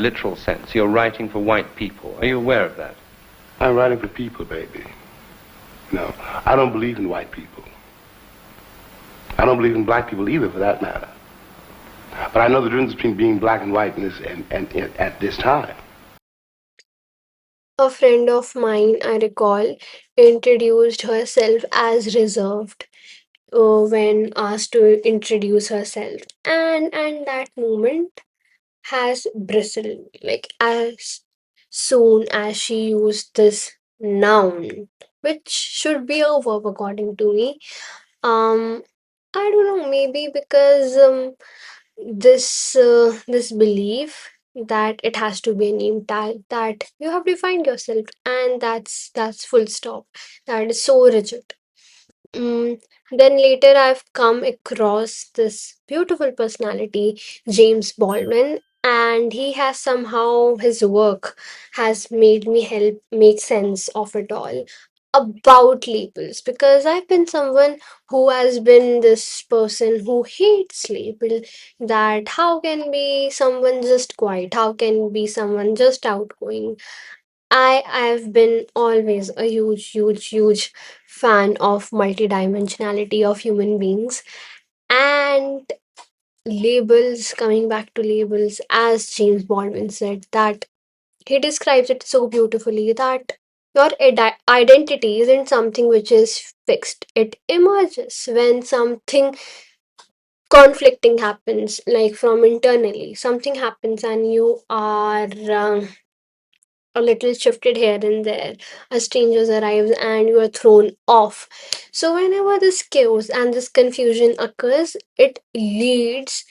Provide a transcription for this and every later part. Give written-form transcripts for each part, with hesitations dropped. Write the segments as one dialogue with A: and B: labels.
A: literal sense. You're writing for white people. Are you aware of that?
B: I'm writing for people, baby. No, I don't believe in white people. I don't believe in black people either, for that matter. But I know the difference between being black and white in this, and at this time.
C: A friend of mine, I recall, introduced herself as reserved when asked to introduce herself, and that moment has bristled. Like as soon as she used this noun, which should be a verb according to me. Um, I don't know, maybe because this belief that it has to be a name tag, that you have defined yourself, and that's full stop. That is so rigid. Mm, then later I've come across this beautiful personality, James Baldwin, and he has somehow, his work has made me help make sense of it all about labels, because I've been someone who has been this person who hates label, that how can be someone just quiet, how can be someone just outgoing. I've been always a huge fan of multidimensionality of human beings, and labels, coming back to labels, as James Baldwin said, that he describes it so beautifully, that your identity isn't something which is fixed. It emerges when something conflicting happens, like from internally something happens and you are a little shifted here and there. A stranger arrives and you are thrown off. So, whenever this chaos and this confusion occurs, it leads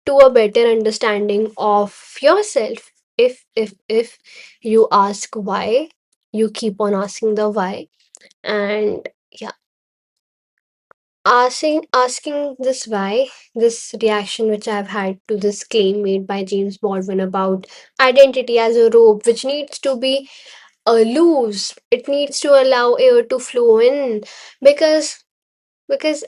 C: to a better understanding of yourself. If you ask why, you keep on asking the why, and yeah, asking this why, this reaction which I've had to this claim made by James Baldwin about identity as a rope which needs to be loose. It needs to allow air to flow in, because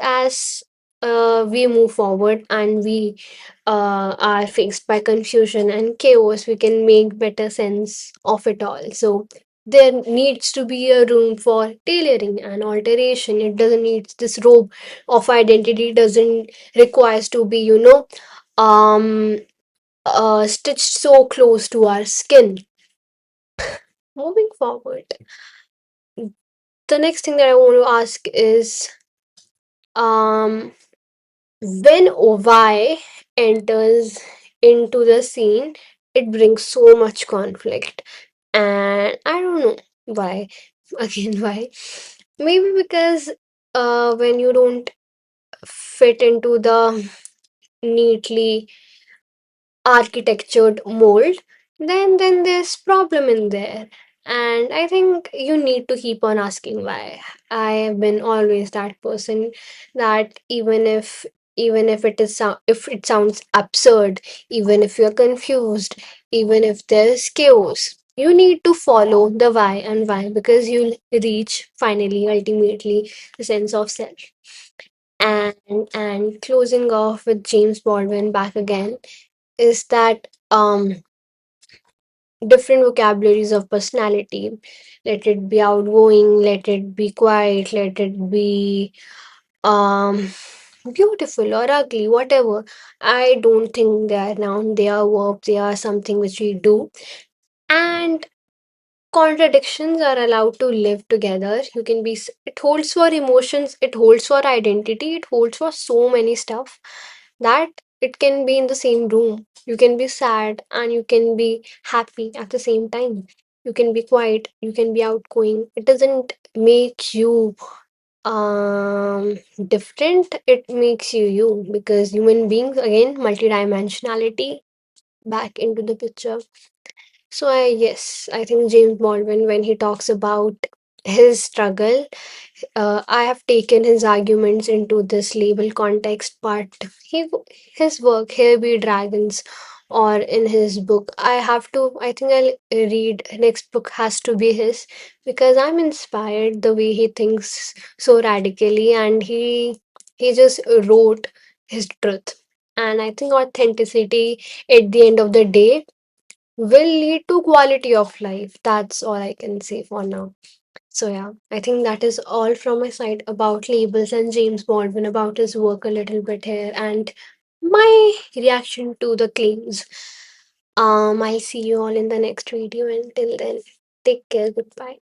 C: as we move forward and we are faced by confusion and chaos, we can make better sense of it all. So there needs to be a room for tailoring and alteration. It doesn't need this robe of identity, doesn't requires to be, um stitched so close to our skin. Moving forward, the next thing that I want to ask is, um when OY enters into the scene, it brings so much conflict. And I don't know why. Again, why? Maybe because when you don't fit into the neatly architectured mold, then there's problem in there. And I think you need to keep on asking why. I have been always that person, that even if it is if it sounds absurd, even if you're confused, even if there's chaos, you need to follow the why and why, because you'll reach finally ultimately the sense of self. And closing off with James Baldwin back again, is that different vocabularies of personality. Let it be outgoing, let it be quiet, let it be um beautiful or ugly, whatever. I don't think they are noun, they are verbs, they are something which we do. And contradictions are allowed to live together. You can be it holds for emotions, it holds for identity, it holds for so many stuff, that it can be in the same room. You can be sad and you can be happy at the same time. You can be quiet, you can be outgoing. It doesn't make you different, it makes you, because human beings, again, multidimensionality back into the picture. So yes, I think James Baldwin, when he talks about his struggle, I have taken his arguments into this label context, but his work, Here Be Dragons, or in his book, I think I'll read, next book has to be his, because I'm inspired the way he thinks so radically, and he just wrote his truth. And I think authenticity, at the end of the day, will lead to quality of life. That's all I can say for now. So yeah, I think that is all from my side about labels and James Baldwin, about his work a little bit here, and my reaction to the claims. I'll see you all in the next video. Until then, take care. Goodbye.